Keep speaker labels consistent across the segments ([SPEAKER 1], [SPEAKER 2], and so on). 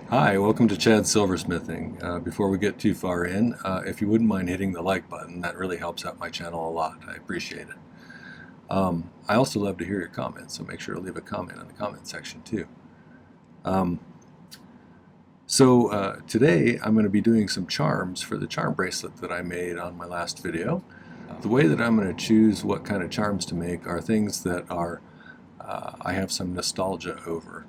[SPEAKER 1] Hi, welcome to Chad's Silversmithing. Before we get too far in, if you wouldn't mind hitting the like button, that really helps out my channel a lot. I appreciate it. I also love to hear your comments, so make sure to leave a comment in the comment section too. Today I'm going to be doing some charms for the charm bracelet that I made on my last video. The way that I'm going to choose what kind of charms to make are things that are I have some nostalgia over.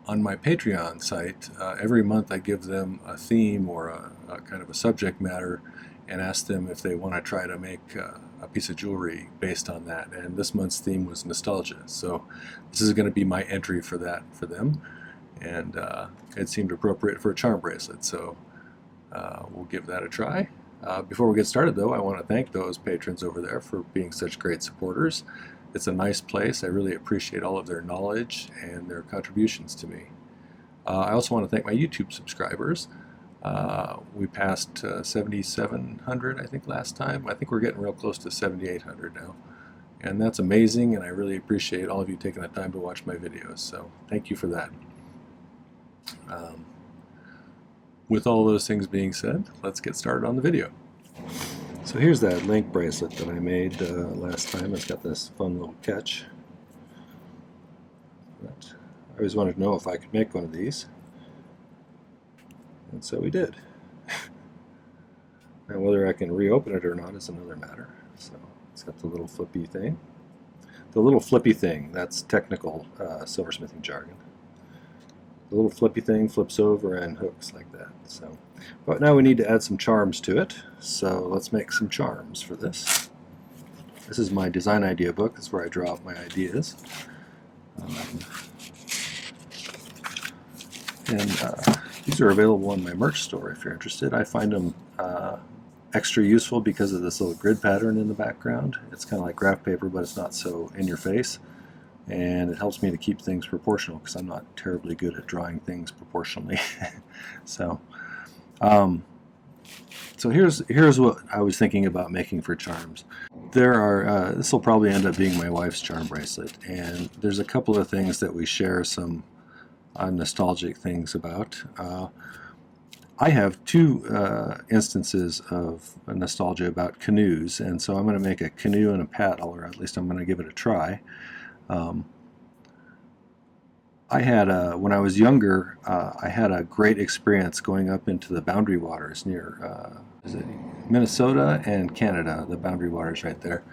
[SPEAKER 1] On my Patreon site, every month I give them a theme or a kind of a subject matter and ask them if they want to try to make a piece of jewelry based on that. And this month's theme was nostalgia, so this is going to be my entry for that for them. And it seemed appropriate for a charm bracelet, so we'll give that a try. Before we get started though, I want to thank those patrons over there for being such great supporters. It's a nice place. I really appreciate all of their knowledge and their contributions to me. I also want to thank my YouTube subscribers. We passed 7,700 I think last time. I think we're getting real close to 7,800 now. And that's amazing, and I really appreciate all of you taking the time to watch my videos, so thank you for that. With all those things being said, let's get started on the video. So here's that link bracelet that I made last time. It's got this fun little catch. But I always wanted to know if I could make one of these. And so we did. Now whether I can reopen it or not is another matter. So it's got the little flippy thing. The little flippy thing, that's technical silversmithing jargon. The little flippy thing flips over and hooks like that. So, but now we need to add some charms to it. So let's make some charms for this. This is my design idea book. That's where I draw up my ideas. These are available on my merch store if you're interested. I find them extra useful because of this little grid pattern in the background. It's kind of like graph paper, but it's not so in your face. And it helps me to keep things proportional because I'm not terribly good at drawing things proportionally. So here's what I was thinking about making for charms. There are this will probably end up being my wife's charm bracelet, and there's a couple of things that we share some nostalgic things about. I have two instances of nostalgia about canoes, and so I'm going to make a canoe and a paddle, or at least I'm going to give it a try. I had when I was younger, I had a great experience going up into the boundary waters near is it Minnesota and Canada, the boundary waters right there,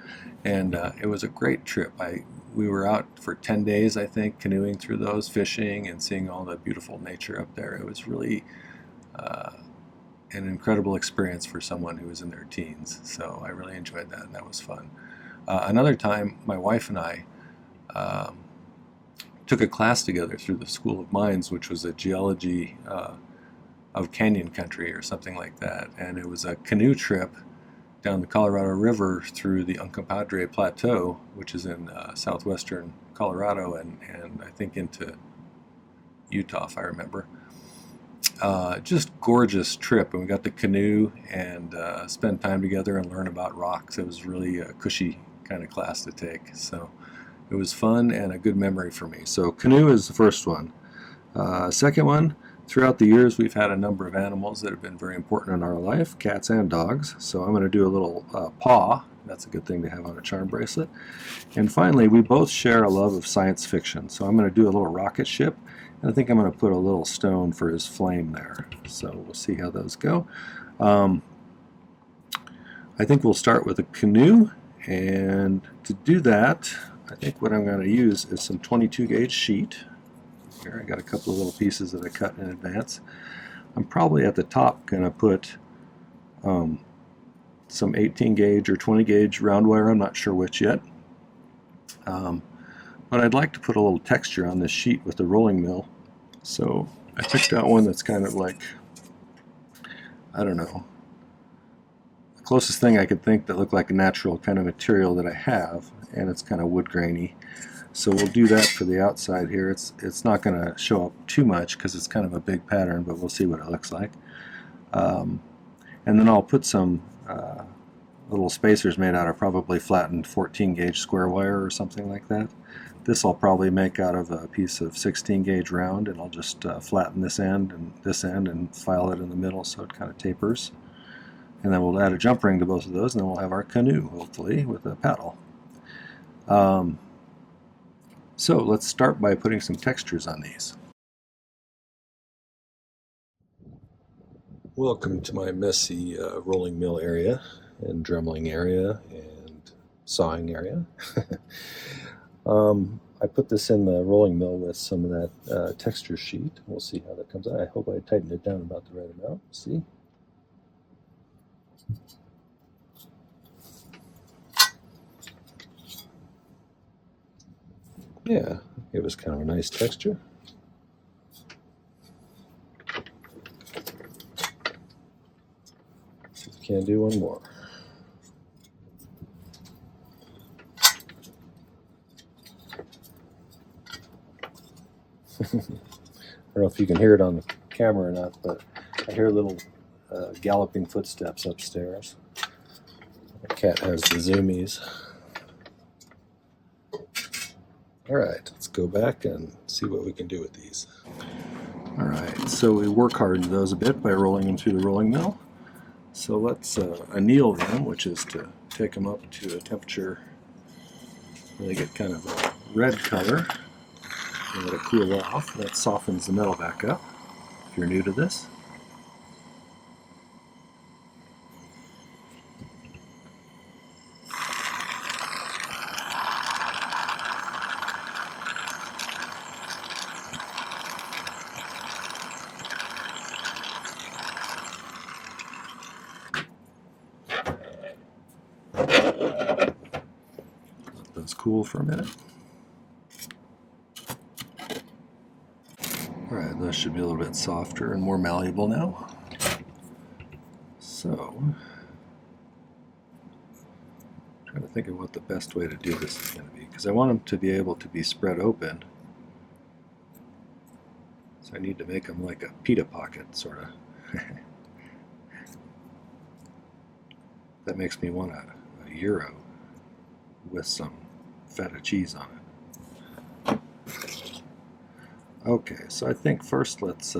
[SPEAKER 1] and it was a great trip. We were out for 10 days, I think, canoeing through those, fishing and seeing all the beautiful nature up there. It was really an incredible experience for someone who was in their teens, so I really enjoyed that, and that was fun. Another time, my wife and I took a class together through the School of Mines, which was a geology of canyon country or something like that, and it was a canoe trip down the Colorado River through the Uncompahgre Plateau, which is in southwestern Colorado, and I think into Utah, if I remember. Just gorgeous trip, and we got the canoe and spend time together and learn about rocks. It was really a cushy kind of class to take, so it was fun and a good memory for me. So canoe is the first one. Second one, throughout the years we've had a number of animals that have been very important in our life, cats and dogs. So I'm going to do a little paw. That's a good thing to have on a charm bracelet. And finally, we both share a love of science fiction. So I'm going to do a little rocket ship, and I think I'm going to put a little stone for his flame there. So we'll see how those go. I think we'll start with a canoe, and to do that, I think what I'm going to use is some 22 gauge sheet. Here I got a couple of little pieces that I cut in advance. I'm probably at the top going to put some 18 gauge or 20 gauge round wire. I'm not sure which yet. But I'd like to put a little texture on this sheet with the rolling mill. So I picked out one that's kind of like, I don't know, the closest thing I could think that looked like a natural kind of material that I have, and it's kind of wood grainy. So we'll do that for the outside here. It's not going to show up too much because it's kind of a big pattern, but we'll see what it looks like. And then I'll put some little spacers made out of probably flattened 14 gauge square wire or something like that. This I'll probably make out of a piece of 16 gauge round, and I'll just flatten this end and file it in the middle so it kind of tapers. And then we'll add a jump ring to both of those, and then we'll have our canoe, hopefully, with a paddle. So let's start by putting some textures on these. Welcome to my messy rolling mill area and dremeling area and sawing area. I put this in the rolling mill with some of that texture sheet. We'll see how that comes out. I hope I tightened it down about the right amount. See? Yeah, it was kind of a nice texture. See if we can do one more. I don't know if you can hear it on the camera or not, but I hear little galloping footsteps upstairs. The cat has the zoomies. Alright, let's go back and see what we can do with these. Alright, so we work hardened those a bit by rolling them through the rolling mill. So let's anneal them, which is to take them up to a temperature where they get kind of a red color. And let it cool off. That softens the metal back up, if you're new to this. Let those cool for a minute. Alright, those should be a little bit softer and more malleable now. So, I'm trying to think of what the best way to do this is going to be, because I want them to be able to be spread open. So I need to make them like a pita pocket, sort of. That makes me want a gyro with some feta cheese on it. Okay, so I think first let's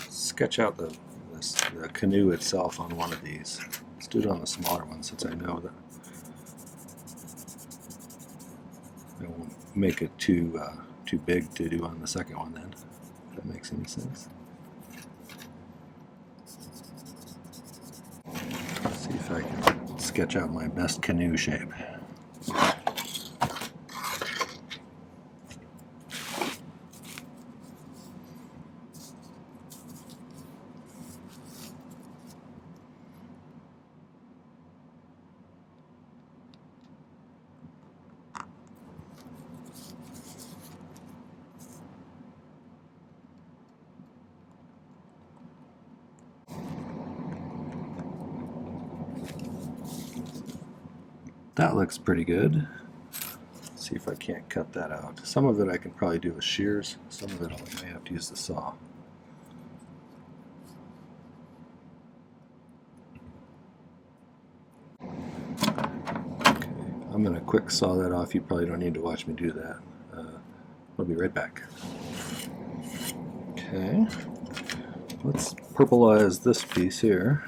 [SPEAKER 1] sketch out the canoe itself on one of these. Let's do it on the smaller one, since I know that I won't make it too big to do on the second one then, if that makes any sense. Let's see if I can sketch out my best canoe shape. That looks pretty good. Let's see if I can't cut that out. Some of it I can probably do with shears. Some of it I may have to use the saw. Okay, I'm going to quick saw that off. You probably don't need to watch me do that. I'll be right back. Okay, let's purplize this piece here.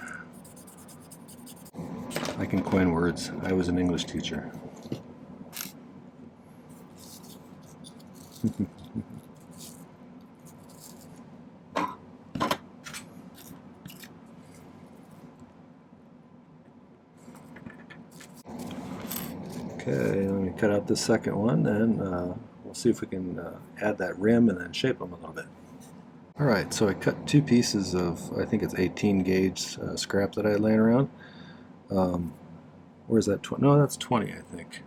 [SPEAKER 1] I can coin words. I was an English teacher. Okay, let me cut out the second one, and we'll see if we can add that rim and then shape them a little bit. Alright, so I cut two pieces of, I think it's 18 gauge scrap that I had laying around. Where's that? No, that's 20, I think.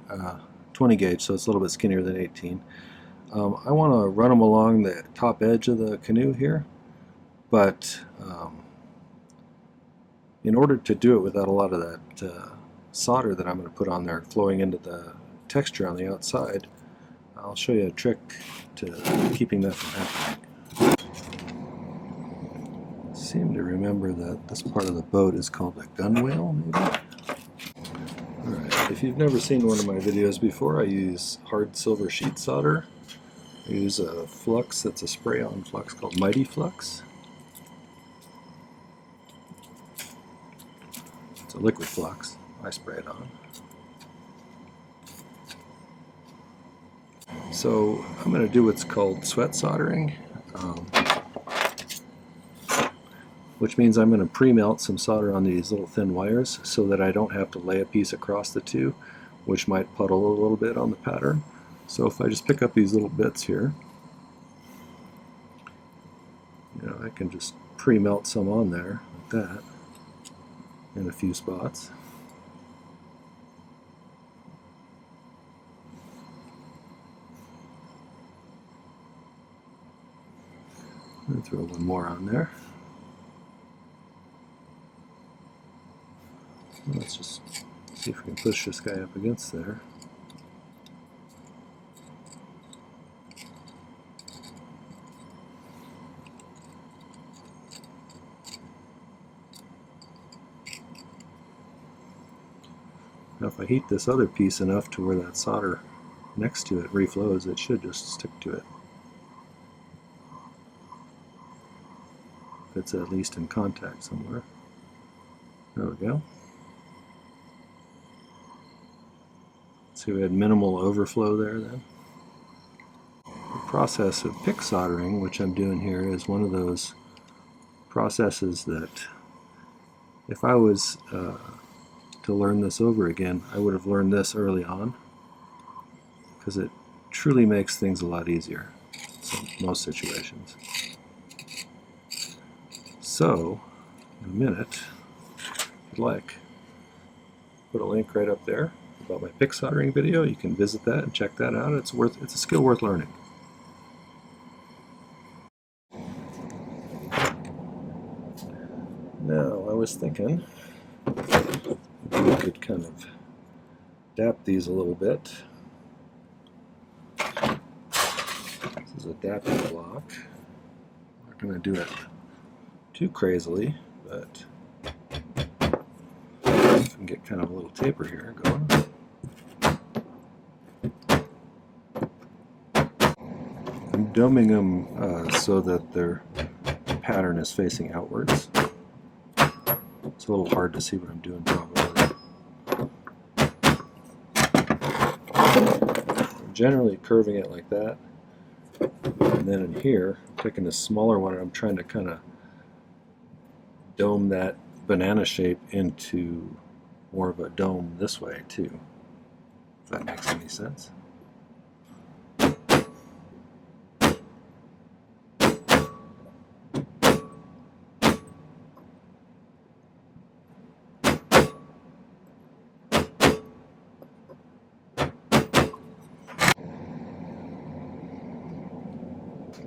[SPEAKER 1] 20 gauge, so it's a little bit skinnier than 18. I want to run them along the top edge of the canoe here, but in order to do it without a lot of that solder that I'm going to put on there flowing into the texture on the outside, I'll show you a trick to keeping that from happening. Let's seem to remember that this part of the boat is called a gunwale, maybe? Alright, if you've never seen one of my videos before, I use hard silver sheet solder. I use a flux that's a spray-on flux called Mighty Flux. It's a liquid flux. I spray it on. So I'm going to do what's called sweat soldering, which means I'm going to pre-melt some solder on these little thin wires so that I don't have to lay a piece across the two, which might puddle a little bit on the pattern. So if I just pick up these little bits here, I can just pre-melt some on there like that in a few spots. And throw one more on there. Let's just see if we can push this guy up against there. Now if I heat this other piece enough to where that solder next to it reflows, it should just stick to it. If it's at least in contact somewhere. There we go. So we had minimal overflow there then. The process of pick soldering, which I'm doing here, is one of those processes that if I was to learn this over again, I would have learned this early on, because it truly makes things a lot easier in most situations. So, in a minute, if you'd like, put a link right up there about my pick soldering video. You can visit that and check that out. It's a skill worth learning. Now, I was thinking we could kind of adapt these a little bit. This is a dapping block. I'm not going to do it too crazily, but I can get kind of a little taper here going. I'm doming them so that their pattern is facing outwards. It's a little hard to see what I'm doing probably. I'm generally curving it like that, and then in here, I'm taking this smaller one and I'm trying to kind of dome that banana shape into more of a dome this way too, if that makes any sense.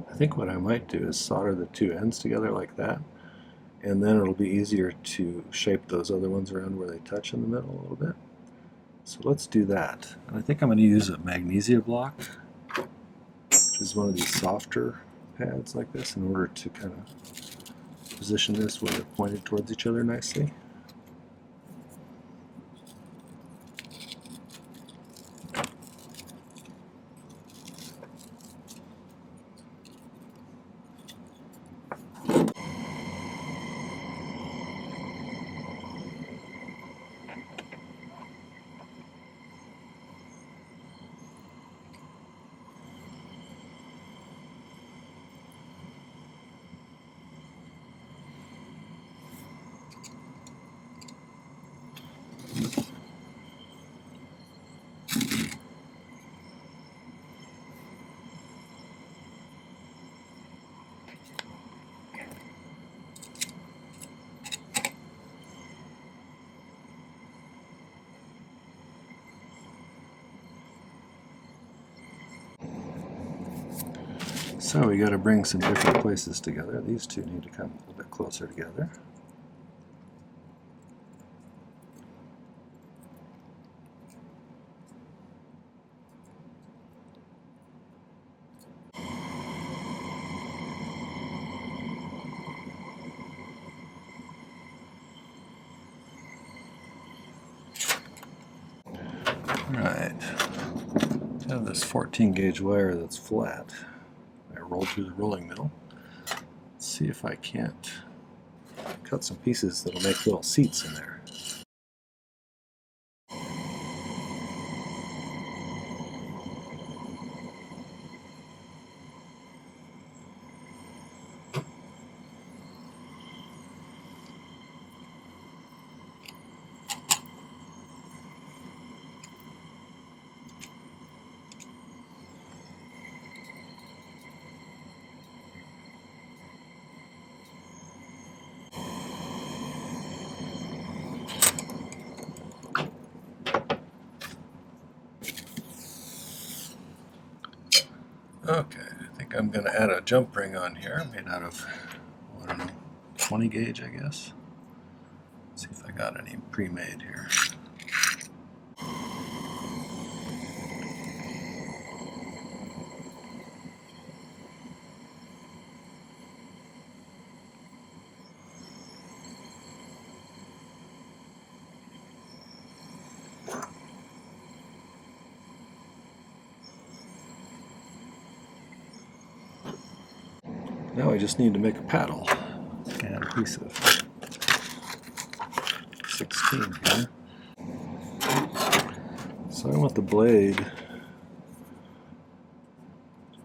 [SPEAKER 1] I think what I might do is solder the two ends together like that, and then it'll be easier to shape those other ones around where they touch in the middle a little bit. So let's do that. And I think I'm going to use a magnesia block, which is one of these softer pads like this, in order to kind of position this where they're pointed towards each other nicely. So we got to bring some different places together. These two need to come a little bit closer together. Alright, I have this 14 gauge wire that's flat. I rolled through the rolling mill. Let's see if I can't cut some pieces that'll make little seats in there. Okay, I think I'm going to add a jump ring on here, made out of, I don't know, 20 gauge, I guess. Let's see if I got any pre-made here. Now I just need to make a paddle. And a piece of 16 here. So I want the blade to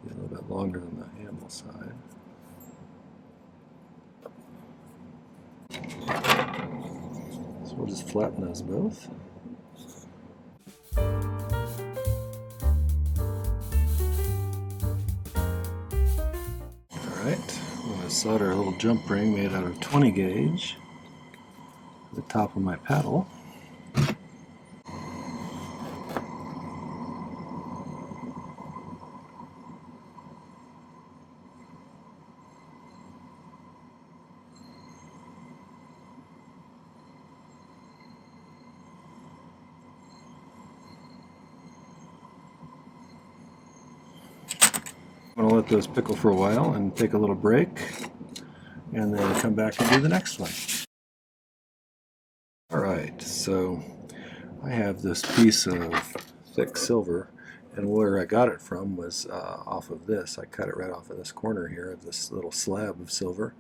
[SPEAKER 1] be a little bit longer than the handle side. So we'll just flatten those both. Alright, I'm going to solder a little jump ring made out of 20 gauge to the top of my paddle. I'm going to let those pickle for a while and take a little break and then come back and do the next one. Alright, so I have this piece of thick silver, and where I got it from was off of this. I cut it right off of this corner here of this little slab of silver,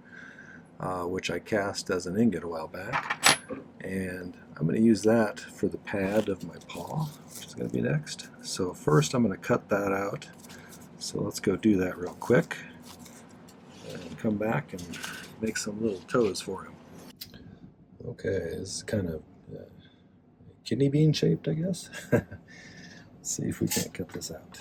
[SPEAKER 1] which I cast as an ingot a while back. And I'm going to use that for the pad of my paw, which is going to be next. So first I'm going to cut that out. So let's go do that real quick and come back and make some little toes for him. Okay, this is kind of kidney bean shaped, I guess. Let's see if we can't cut this out.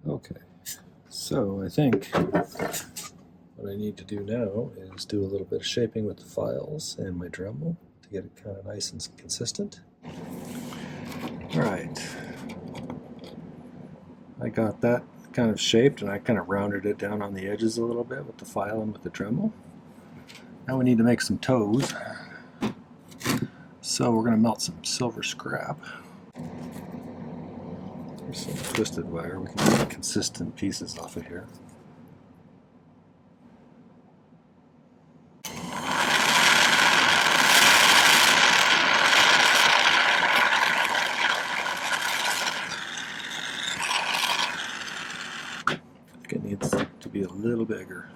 [SPEAKER 1] Okay, so I think what I need to do now is do a little bit of shaping with the files and my Dremel to get it kind of nice and consistent. Alright, I got that kind of shaped and I kind of rounded it down on the edges a little bit with the file and with the Dremel. Now we need to make some toes. So we're going to melt some silver scrap. There's some twisted wire. We can get consistent pieces off of here. It needs to be a little bigger.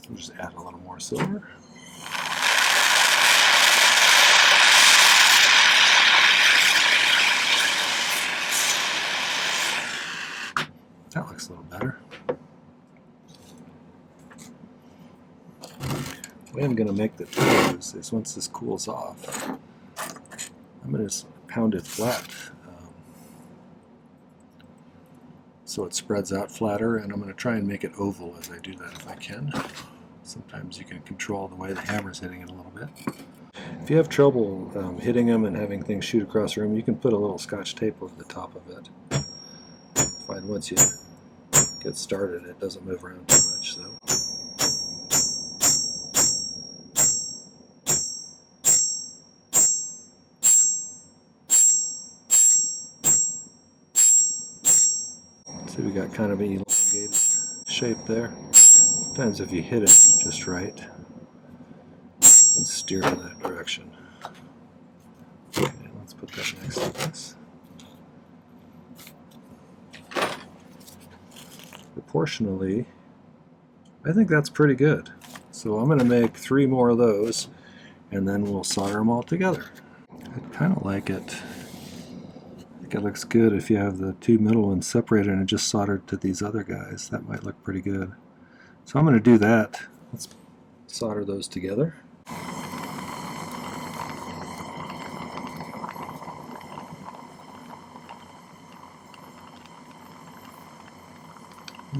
[SPEAKER 1] We'll just add a little more silver. That looks a little better. The way I'm going to make the toes is once this cools off, I'm going to pound it flat so it spreads out flatter, and I'm going to try and make it oval as I do that if I can. Sometimes you can control the way the hammer's hitting it a little bit. If you have trouble hitting them and having things shoot across the room, you can put a little Scotch tape over the top of it. Find once you get started it doesn't move around too much. So. See, we got kind of an elongated shape there. Sometimes if you hit it just right, you can steer in that direction. Okay, let's put that next to this. Proportionally, I think that's pretty good. So I'm going to make 3 more of those, and then we'll solder them all together. I kind of like it. I think it looks good if you have the 2 middle ones separated and just soldered to these other guys. That might look pretty good. So I'm going to do that. Let's solder those together.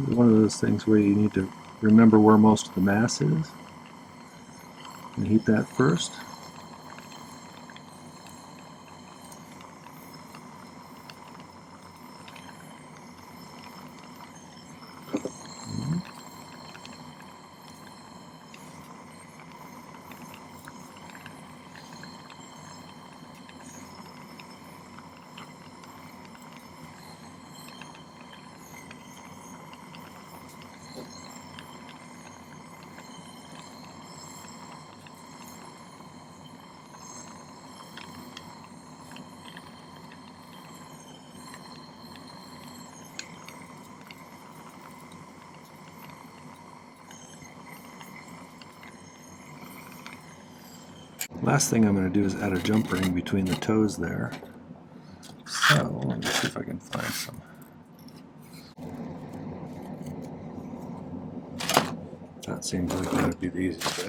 [SPEAKER 1] One of those things where you need to remember where most of the mass is and heat that first. Last thing I'm going to do is add a jump ring between the toes there. So let me see if I can find some. That seems like that would be the easiest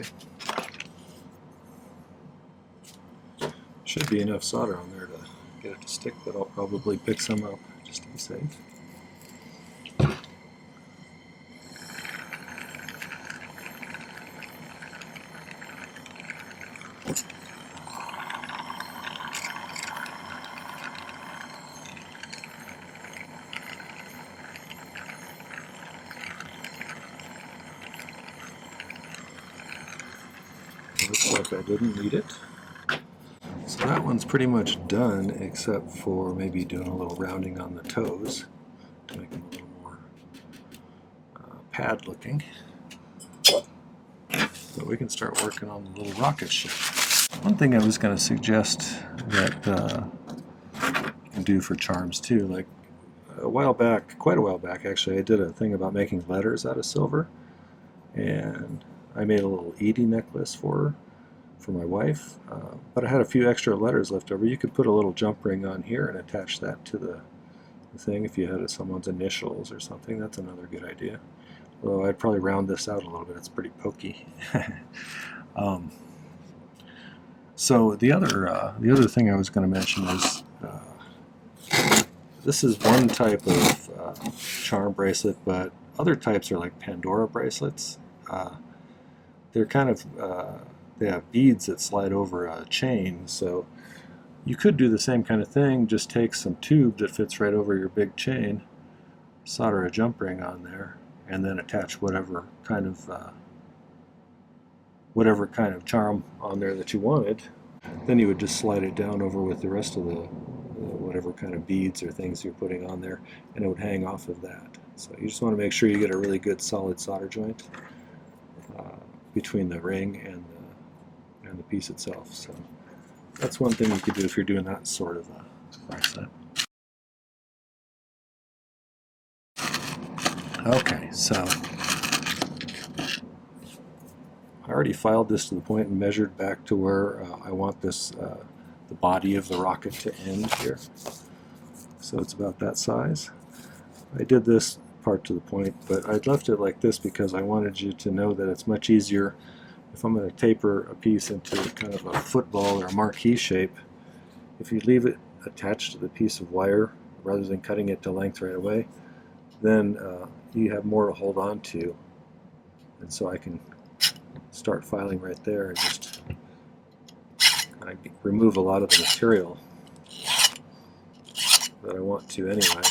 [SPEAKER 1] way. Should be enough solder on there to get it to stick, but I'll probably pick some up just to be safe. Looks like I didn't need it. So that one's pretty much done, except for maybe doing a little rounding on the toes to make them a little more pad looking. But we can start working on the little rocket ship. One thing I was going to suggest that you can do for charms too, like a while back, quite a while back actually, I did a thing about making letters out of silver, and I made a little Edie necklace for her, for my wife, but I had a few extra letters left over. You could put a little jump ring on here and attach that to the thing if you had someone's initials or something. That's another good idea. Although I'd probably round this out a little bit. It's pretty pokey. So the other thing I was going to mention is this is one type of charm bracelet, but other types are like Pandora bracelets. They're kind of they have beads that slide over a chain, so you could do the same kind of thing. Just take some tube that fits right over your big chain, solder a jump ring on there, and then attach whatever kind of charm on there that you wanted. Then you would just slide it down over with the rest of the whatever kind of beads or things you're putting on there, and it would hang off of that. So you just want to make sure you get a really good solid solder joint between the ring and the piece itself. So that's one thing you could do if you're doing that sort of a bracelet. Okay, so I already filed this to the point and measured back to where I want this the body of the rocket to end here. So it's about that size. I did this part to the point, but I left it like this because I wanted you to know that it's much easier if I'm going to taper a piece into kind of a football or a marquee shape. If you leave it attached to the piece of wire rather than cutting it to length right away, then you have more to hold on to, and so I can start filing right there and just kind of remove a lot of the material that I want to anyway,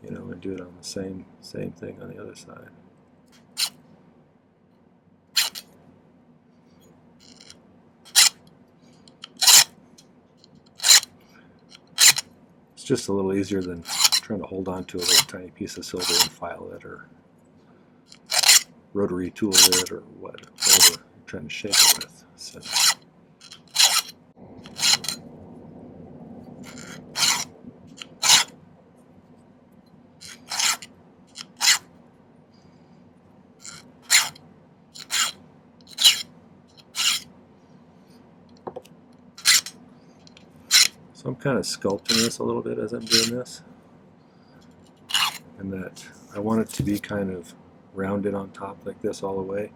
[SPEAKER 1] you know, and do it on the same thing on the other side. just a little easier than trying to hold on to a little tiny piece of silver and file it, or rotary tool it, or whatever you're trying to shape it with. So. So I'm kind of sculpting this a little bit as I'm doing this, and that I want it to be kind of rounded on top like this all the way.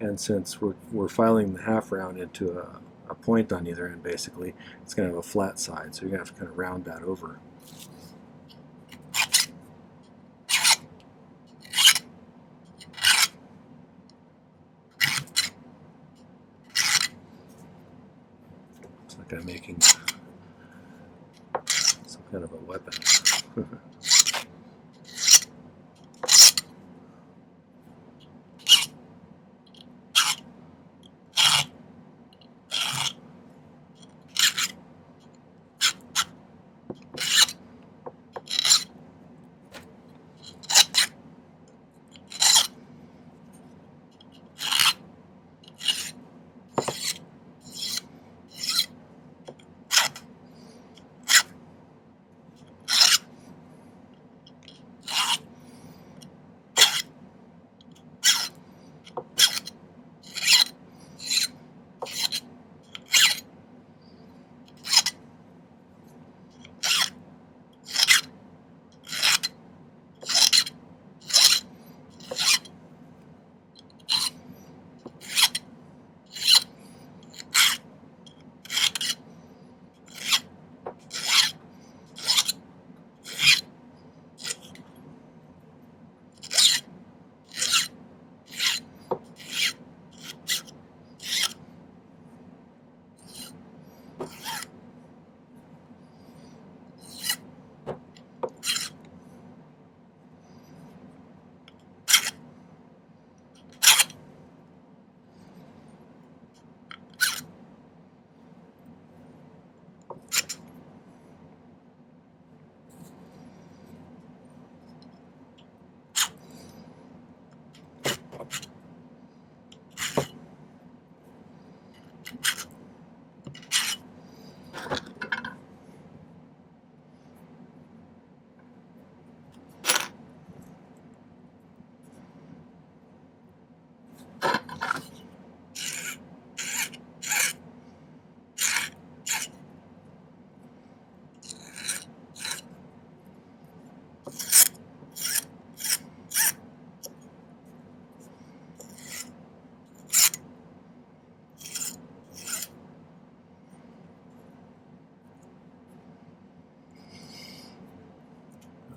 [SPEAKER 1] And since we're filing the half round into a point on either end, basically, it's going to have a flat side, so you're going to have to kind of round that over. It's like I'm making some kind of a weapon.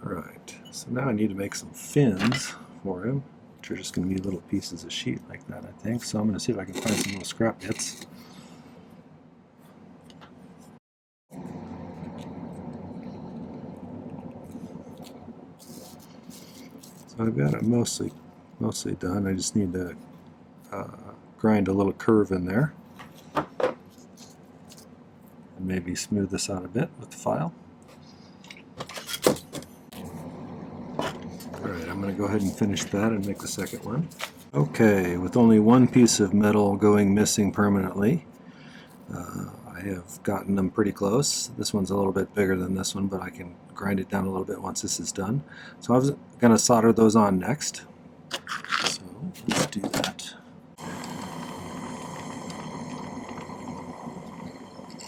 [SPEAKER 1] Alright, so now I need to make some fins for him, which are just going to be little pieces of sheet like that, I think. So I'm going to see if I can find some little scrap bits. So I've got it mostly done. I just need to grind a little curve in there. And maybe smooth this out a bit with the file. Alright, I'm going to go ahead and finish that and make the second one. Okay, with only one piece of metal going missing permanently, I have gotten them pretty close. This one's a little bit bigger than this one, but I can grind it down a little bit once this is done. So I was going to solder those on next. So let's do that.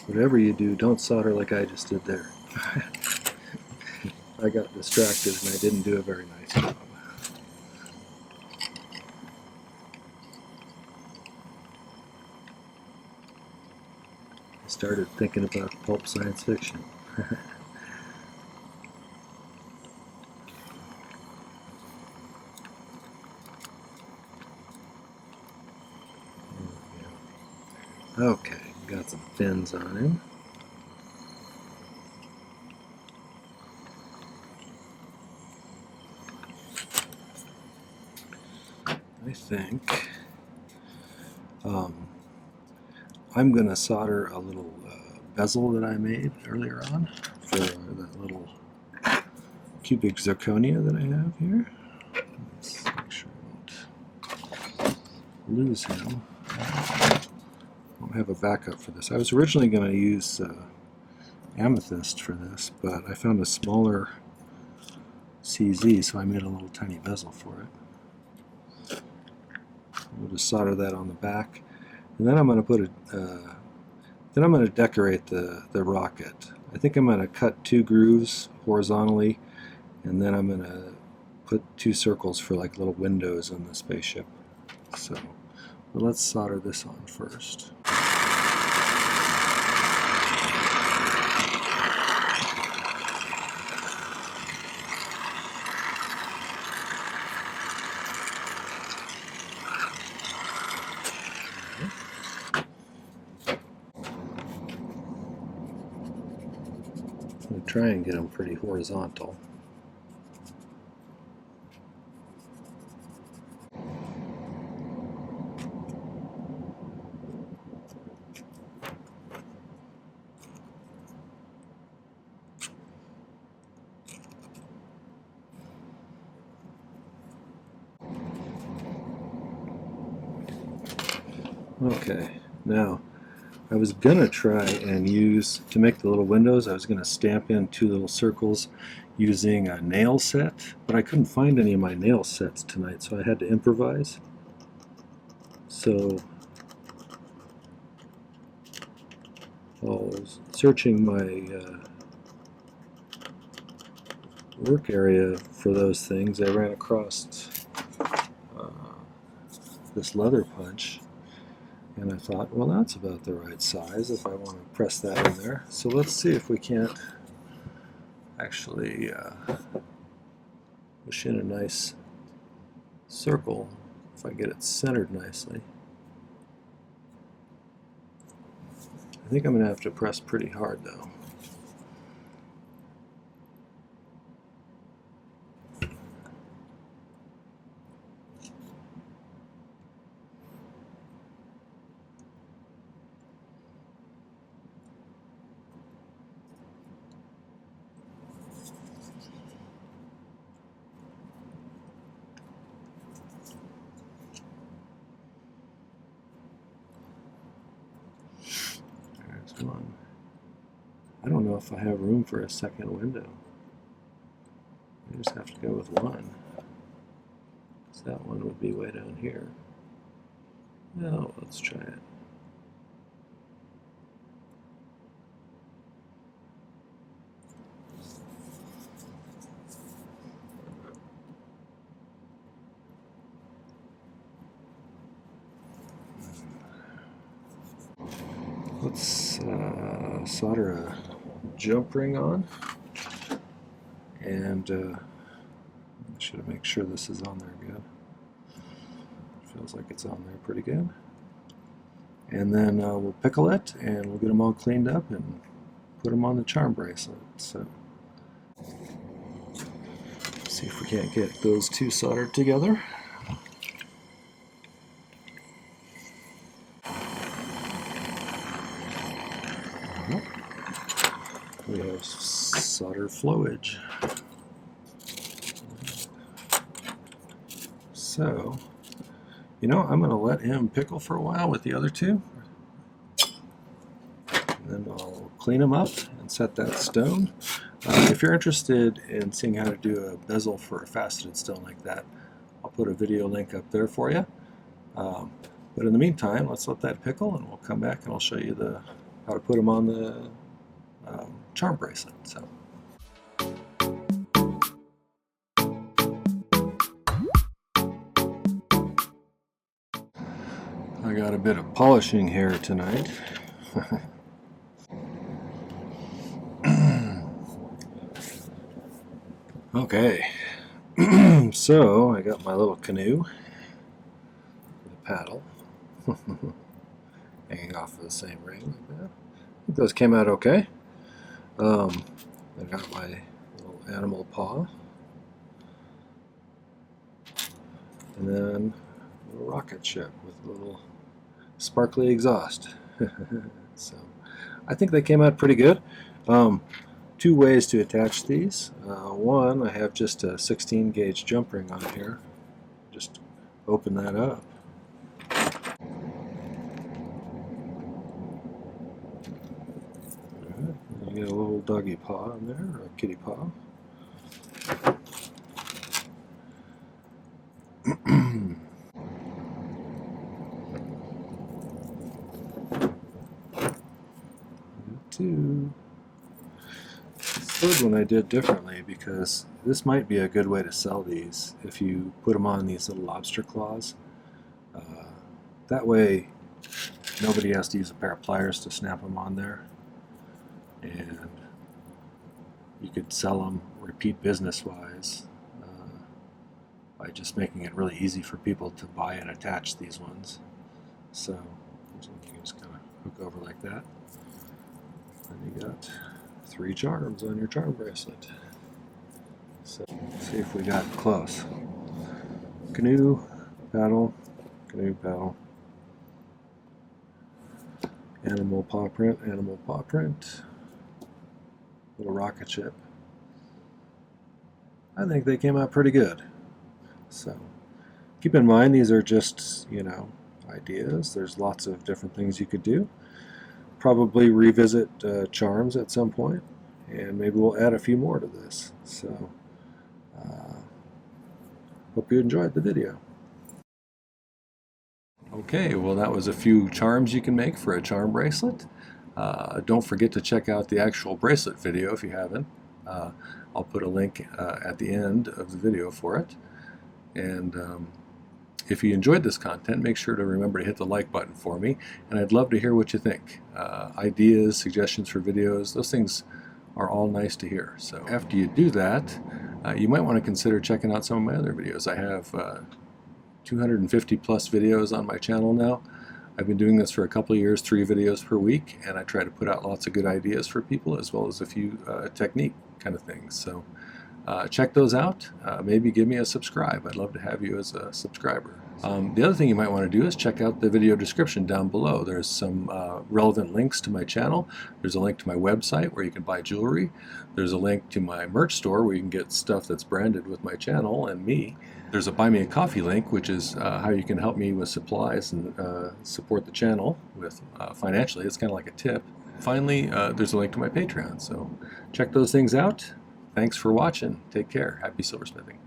[SPEAKER 1] Whatever you do, don't solder like I just did there. I got distracted and I didn't do a very nice job. I started thinking about pulp science fiction. Okay, got some fins on him. I think I'm going to solder a little bezel that I made earlier on for that little cubic zirconia that I have here. Let's make sure I don't lose him. I don't have a backup for this. I was originally going to use amethyst for this, but I found a smaller CZ, so I made a little tiny bezel for it. We'll just solder that on the back, and then I'm going to put then I'm going to decorate the rocket. I think I'm going to cut 2 grooves horizontally, and then I'm going to put 2 circles for like little windows on the spaceship. So let's solder this on first. I'm going to try and get them pretty horizontal. Okay, now I was going to try and use, to make the little windows, I was going to stamp in 2 little circles using a nail set, but I couldn't find any of my nail sets tonight, so I had to improvise. So while I was searching my work area for those things, I ran across this leather punch, and I thought, well, that's about the right size if I want to press that in there. So let's see if we can't actually push in a nice circle if I get it centered nicely. I think I'm going to have to press pretty hard though. One. I don't know if I have room for a second window. I just have to go with one. So that one would be way down here. No, let's try it. Let's solder a jump ring on, and I should make sure this is on there good. Feels like it's on there pretty good. And then we'll pickle it, and we'll get them all cleaned up and put them on the charm bracelet. So see if we can't get those 2 soldered together. We have solder flowage. So, you know, I'm going to let him pickle for a while with the other 2. And then I'll clean them up and set that stone. If you're interested in seeing how to do a bezel for a faceted stone like that, I'll put a video link up there for you. But in the meantime, let's let that pickle, and we'll come back and I'll show you how to put them on the charm bracelet. So. I got a bit of polishing here tonight. Okay, so I got my little canoe with a paddle hanging off of the same ring like that. I think those came out okay. I got my little animal paw, and then a little rocket ship with a little sparkly exhaust. So
[SPEAKER 2] I think they came out pretty good. Two ways to attach these. One, I have just a 16 gauge jump ring on here. Just open that up. Right. You get a little doggy paw in there, or a kitty paw. Two. This third one I did differently because this might be a good way to sell these if you put them on these little lobster claws. That way nobody has to use a pair of pliers to snap them on there, and you could sell them repeat business wise by just making it really easy for people to buy and attach these ones. So you can just kind of hook over like that, and you got 3 charms on your charm bracelet. So let's see if we got close. Canoe, paddle, canoe, paddle. Animal paw print, little rocket ship. I think they came out pretty good. So keep in mind these are just, ideas. There's lots of different things you could do. Probably revisit charms at some point, and maybe we'll add a few more to this. So hope you enjoyed the video.
[SPEAKER 1] Okay, well that was a few charms you can make for a charm bracelet. Don't forget to check out the actual bracelet video if you haven't. I'll put a link at the end of the video for it. And if you enjoyed this content, make sure to remember to hit the like button for me, and I'd love to hear what you think. Ideas, suggestions for videos, those things are all nice to hear. So after you do that, you might want to consider checking out some of my other videos. I have 250 plus videos on my channel now. I've been doing this for a couple of years, 3 videos per week, and I try to put out lots of good ideas for people as well as a few technique kind of things. So check those out. Maybe give me a subscribe. I'd love to have you as a subscriber. The other thing you might want to do is check out the video description down below. There's some relevant links to my channel. There's a link to my website where you can buy jewelry. There's a link to my merch store where you can get stuff that's branded with my channel and me. There's a Buy Me a Coffee link, which is how you can help me with supplies and support the channel with financially. It's kind of like a tip. Finally, there's a link to my Patreon. So check those things out. Thanks for watching. Take care. Happy silversmithing.